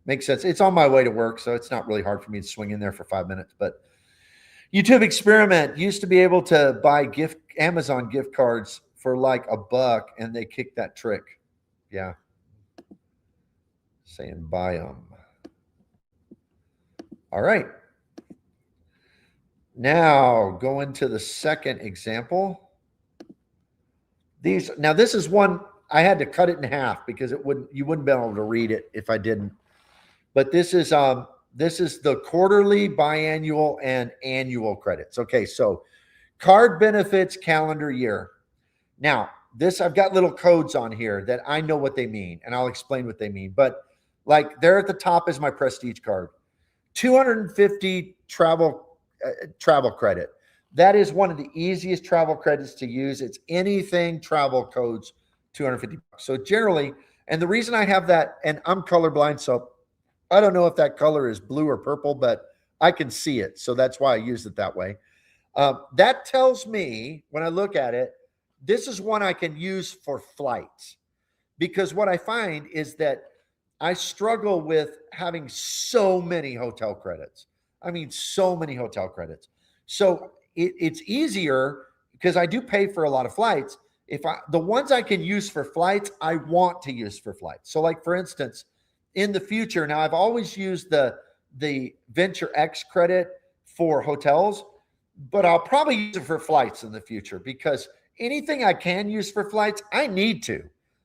Makes sense. It's on my way to work, so it's not really hard for me to swing in there for 5 minutes. But YouTube experiment, used to be able to buy Amazon gift cards for like $1, and they kicked that trick. Yeah. Saying buy them. All right. Now going to the second example. This is one I had to cut it in half because you wouldn't be able to read it if I didn't. But this is the quarterly, biannual, and annual credits. Okay, so card benefits calendar year. Now, I've got little codes on here that I know what they mean, and I'll explain what they mean. But like there at the top is my Prestige card. 250 travel credit. That is one of the easiest travel credits to use. It's anything travel codes, $250. So generally, And the reason I have that, and I'm colorblind, so I don't know if that color is blue or purple, but I can see it. So that's why I use it that way. That tells me when I look at it, this is one I can use for flights. Because what I find is that I struggle with having so many hotel credits. I mean, so many hotel credits. So it's easier because I do pay for a lot of flights. The ones I can use for flights, I want to use for flights. So, like for instance, in the future, now I've always used the Venture X credit for hotels, but I'll probably use it for flights in the future because anything I can use for flights, I need to,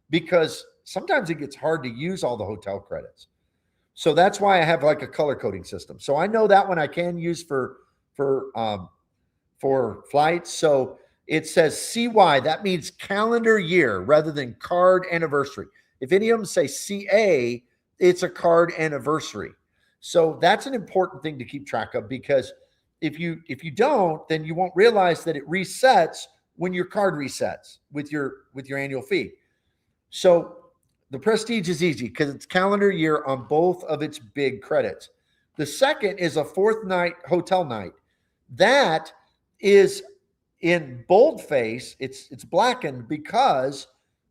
because sometimes it gets hard to use all the hotel credits. So that's why I have like a color coding system. So I know that one I can use for flights. So it says CY, that means calendar year rather than card anniversary. If any of them say CA, it's a card anniversary. So that's an important thing to keep track of, because if you don't, then you won't realize that it resets when your card resets with your annual fee. So the Prestige is easy because it's calendar year on both of its big credits. The second is a fourth night hotel night. That is in boldface. It's blackened because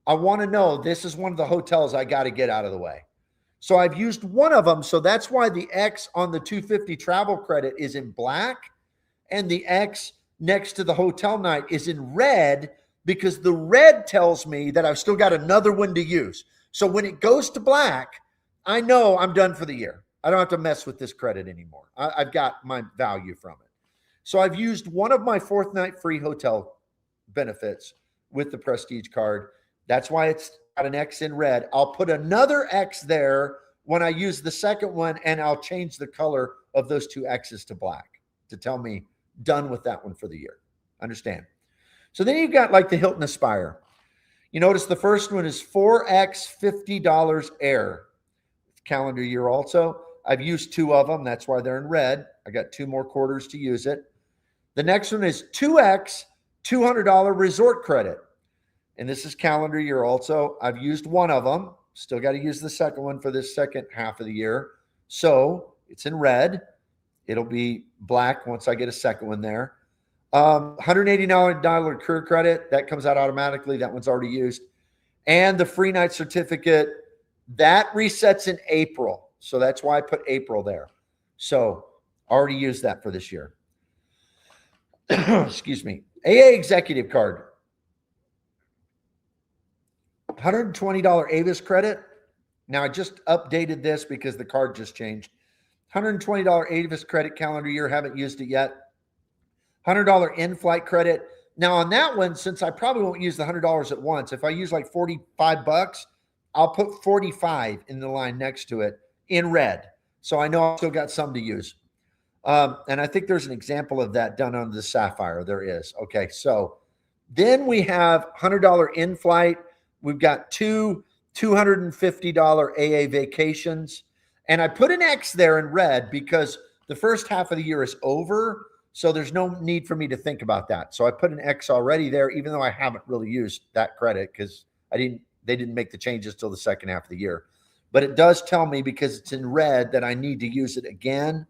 I want to know this is one of the hotels I got to get out of the way. So I've used one of them. So that's why the X on the 250 travel credit is in black, and the X next to the hotel night is in red, because the red tells me that I've still got another one to use. So when it goes to black, I know I'm done for the year. I don't have to mess with this credit anymore. I've got my value from it. So I've used one of my fourth night free hotel benefits with the Prestige card. That's why it's got an X in red. I'll put another X there when I use the second one, and I'll change the color of those two X's to black to tell me done with that one for the year. Understand? So then you've got like the Hilton Aspire. You notice the first one is 4X $50 air. Calendar year also. I've used two of them. That's why they're in red. I got two more quarters to use it. The next one is 2X $200 resort credit. And this is calendar year also. I've used one of them. Still got to use the second one for this second half of the year. So it's in red. It'll be black once I get a second one there. $189 career credit. That comes out automatically. That one's already used. And the free night certificate, that resets in April. So that's why I put April there. So already used that for this year. Excuse me. AA executive card. $120 Avis credit. Now I just updated this because the card just changed. $120 Avis credit calendar year. Haven't used it yet. $100 in-flight credit. Now on that one, since I probably won't use the $100 at once, if I use like 45 bucks, I'll put 45 in the line next to it in red. So I know I've still got some to use. And I think there's an example of that done on the Sapphire. There is. Okay, so then we have $100 in-flight. We've got two $250 AA vacations. And I put an X there in red because the first half of the year is over. So there's no need for me to think about that. So I put an X already there, even though I haven't really used that credit because they didn't make the changes till the second half of the year. But it does tell me, because it's in red, that I need to use it again.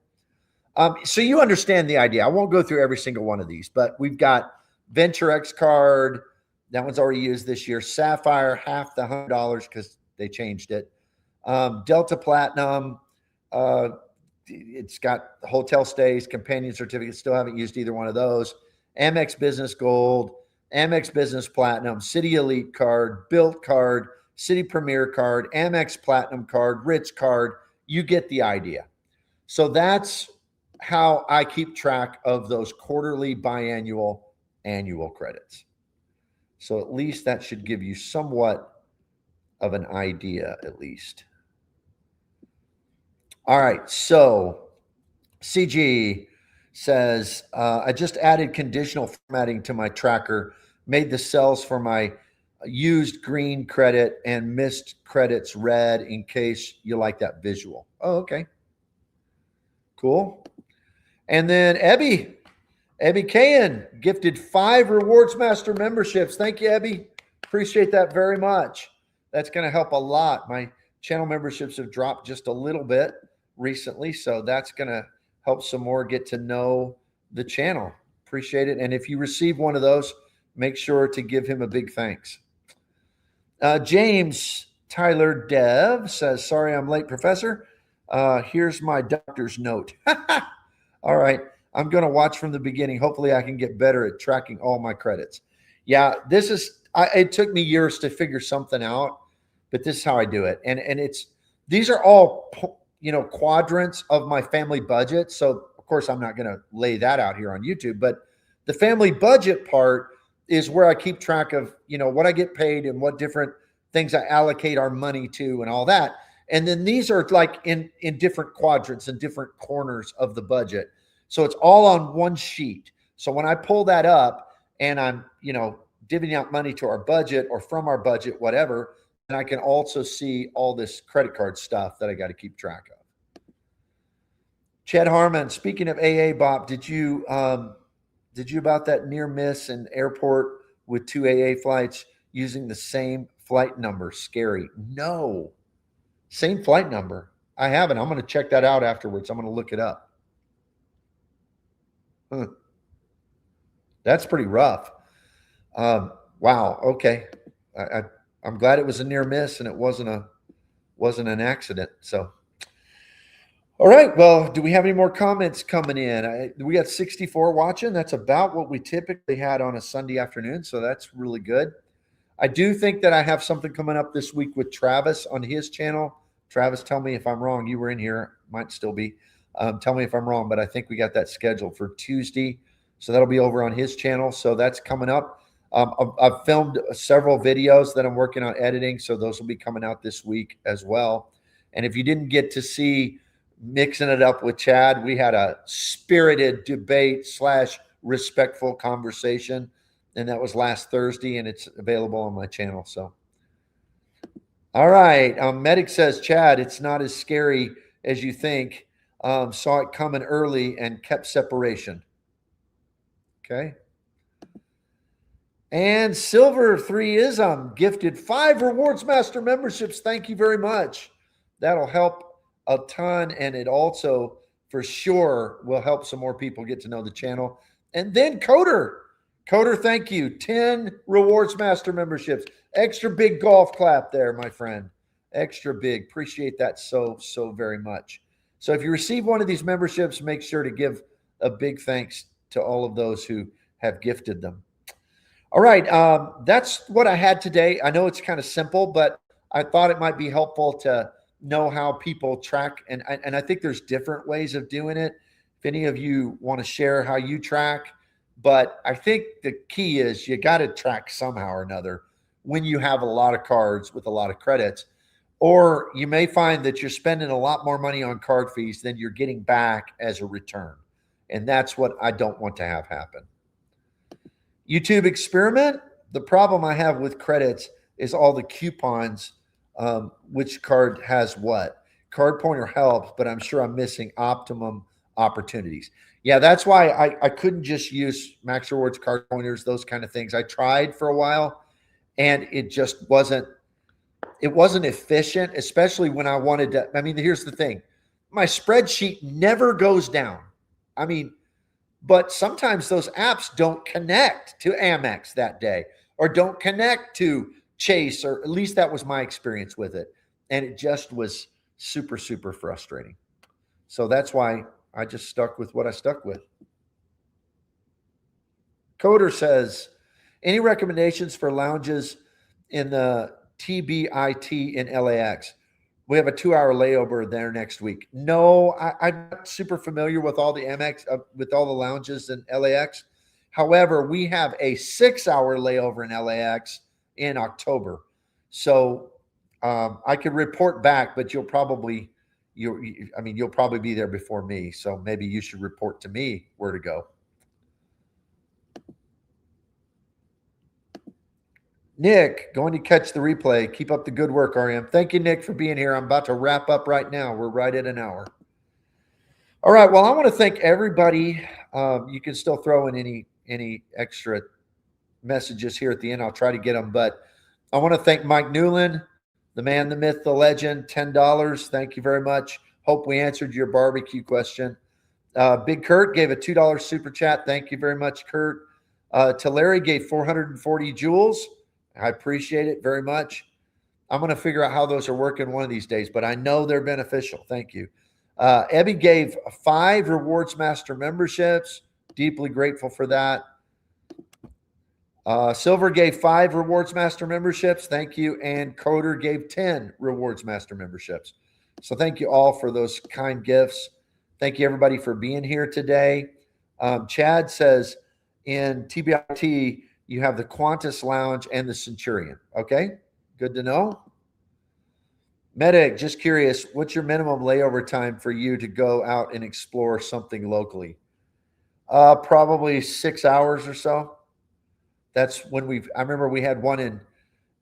So you understand the idea. I won't go through every single one of these, but we've got Venture X card. That one's already used this year. Sapphire, half the $100 because they changed it. Delta Platinum. It's got hotel stays, companion certificates. Still haven't used either one of those. Amex Business Gold, Amex Business Platinum, City Elite card, Built card, City Premier card, Amex Platinum card, Ritz card. You get the idea. So that's how I keep track of those quarterly, biannual, annual credits. So at least that should give you somewhat of an idea, at least. All right, so CG says, I just added conditional formatting to my tracker, made the cells for my used green credit and missed credits red in case you like that visual. Oh, okay. Cool. And then Ebby Kayan gifted 5 Rewards Master memberships. Thank you, Ebby. Appreciate that very much. That's going to help a lot. My channel memberships have dropped just a little bit recently, so that's going to help some more get to know the channel. Appreciate it. And if you receive one of those, make sure to give him a big thanks. James Tyler Dev says, sorry I'm late, Professor. Here's my doctor's note. All right. I'm going to watch from the beginning. Hopefully, I can get better at tracking all my credits. Yeah, it took me years to figure something out, but this is how I do it. And these are all, quadrants of my family budget. So, of course, I'm not going to lay that out here on YouTube, but the family budget part is where I keep track of, what I get paid and what different things I allocate our money to and all that. And then these are like in different quadrants and different corners of the budget. So it's all on one sheet. So when I pull that up and I'm, divvying out money to our budget or from our budget, whatever, and I can also see all this credit card stuff that I got to keep track of. Chad Harmon, speaking of AA, Bop, did you about that near miss in airport with 2 AA flights using the same flight number? Scary. No. Same flight number. I haven't. I'm going to check that out afterwards. I'm going to look it up. That's pretty rough. Wow. Okay. I'm glad it was a near miss and it wasn't an accident. So, all right. Well, do we have any more comments coming in? We got 64 watching. That's about what we typically had on a Sunday afternoon. So that's really good. I do think that I have something coming up this week with Travis on his channel. Travis, tell me if I'm wrong. You were in here. Might still be. Tell me if I'm wrong, but I think we got that scheduled for Tuesday. So that'll be over on his channel. So that's coming up. I've filmed several videos that I'm working on editing. So those will be coming out this week as well. And if you didn't get to see Mixing It Up with Chad, we had a spirited debate / respectful conversation. And that was last Thursday, and it's available on my channel. So, all right. Medic says, Chad, it's not as scary as you think. Saw it coming early and kept separation. Okay. And Silver 3ism gifted 5 Rewards Master memberships. Thank you very much. That'll help a ton, and it also for sure will help some more people get to know the channel. And then Coder, thank you. 10 Rewards Master memberships. Extra big golf clap there, my friend. Extra big. Appreciate that so very much. So if you receive one of these memberships, make sure to give a big thanks to all of those who have gifted them. All right. That's what I had today. I know it's kind of simple, but I thought it might be helpful to know how people track. And I think there's different ways of doing it. If any of you want to share how you track, but I think the key is you got to track somehow or another when you have a lot of cards with a lot of credits, or you may find that you're spending a lot more money on card fees than you're getting back as a return. And that's what I don't want to have happen. YouTube experiment. The problem I have with credits is all the coupons, which card has what. Card pointer helps, but I'm sure I'm missing optimum opportunities. Yeah, that's why I couldn't just use Max Rewards card pointers, those kind of things. I tried for a while, and it just wasn't efficient, especially when I wanted to. I mean, here's the thing. My spreadsheet never goes down. I mean, but sometimes those apps don't connect to Amex that day or don't connect to Chase, or at least that was my experience with it. And it just was super, super frustrating. So that's why I just stuck with what I stuck with. Coder says, any recommendations for lounges in the TBIT in LAX? We have a 2-hour layover there next week. No, I'm not super familiar with all the Amex, with all the lounges in LAX. However, we have a 6-hour layover in LAX in October. So I could report back, but you'll probably be there before me. So maybe you should report to me where to go. Nick, going to catch the replay. Keep up the good work, RM. Thank you, Nick, for being here. I'm about to wrap up right now. We're right at an hour. All right. Well, I want to thank everybody. You can still throw in any extra messages here at the end. I'll try to get them. But I want to thank Mike Newland, The man, the myth, the legend, $10. Thank you very much. Hope we answered your barbecue question. Big Kurt gave a $2 super chat. Thank you very much, Kurt. Larry gave 440 joules. I appreciate it very much. I'm going to figure out how those are working one of these days, but I know they're beneficial. Thank you. Ebby gave 5 Rewards Master memberships. Deeply grateful for that. Silver gave 5 Rewards Master memberships. Thank you. And Coder gave 10 Rewards Master memberships. So thank you all for those kind gifts. Thank you, everybody, for being here today. Chad says in TBIT, you have the Qantas Lounge and the Centurion. Okay, good to know. Medic, just curious, what's your minimum layover time for you to go out and explore something locally? Probably 6 hours or so. That's when I remember we had one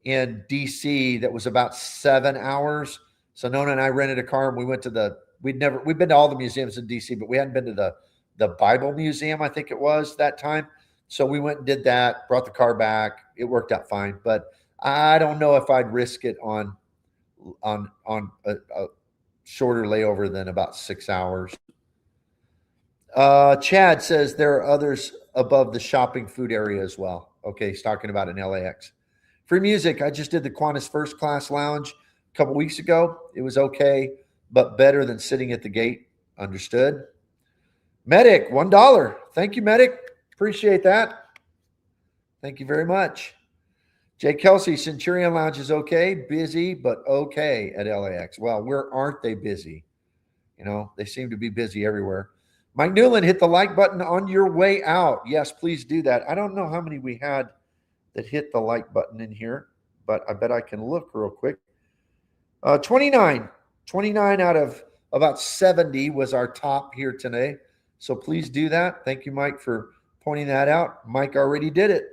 in DC that was about 7 hours. So Nona and I rented a car and we went to we'd been to all the museums in DC, but we hadn't been to the Bible Museum, I think it was that time. So we went and did that, brought the car back. It worked out fine, but I don't know if I'd risk it on a shorter layover than about 6 hours. Chad says there are others above the shopping food area as well. Okay, he's talking about in LAX. Free music. I just did the Qantas First Class Lounge a couple weeks ago. It was okay, but better than sitting at the gate. Understood. Medic, $1. Thank you, Medic. Appreciate that. Thank you very much. Jay Kelsey, Centurion Lounge is okay. Busy, but okay at LAX. Well, where aren't they busy? You know, they seem to be busy everywhere. Mike Newland, hit the like button on your way out. Yes, please do that. I don't know how many we had that hit the like button in here, but I bet I can look real quick. 29 out of about 70 was our top here today. So please do that. Thank you, Mike, for pointing that out. Mike already did it.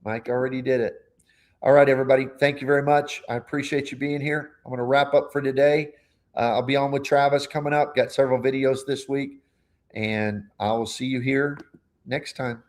Mike already did it. All right, everybody. Thank you very much. I appreciate you being here. I'm going to wrap up for today. I'll be on with Travis coming up. Got several videos this week, and I will see you here next time.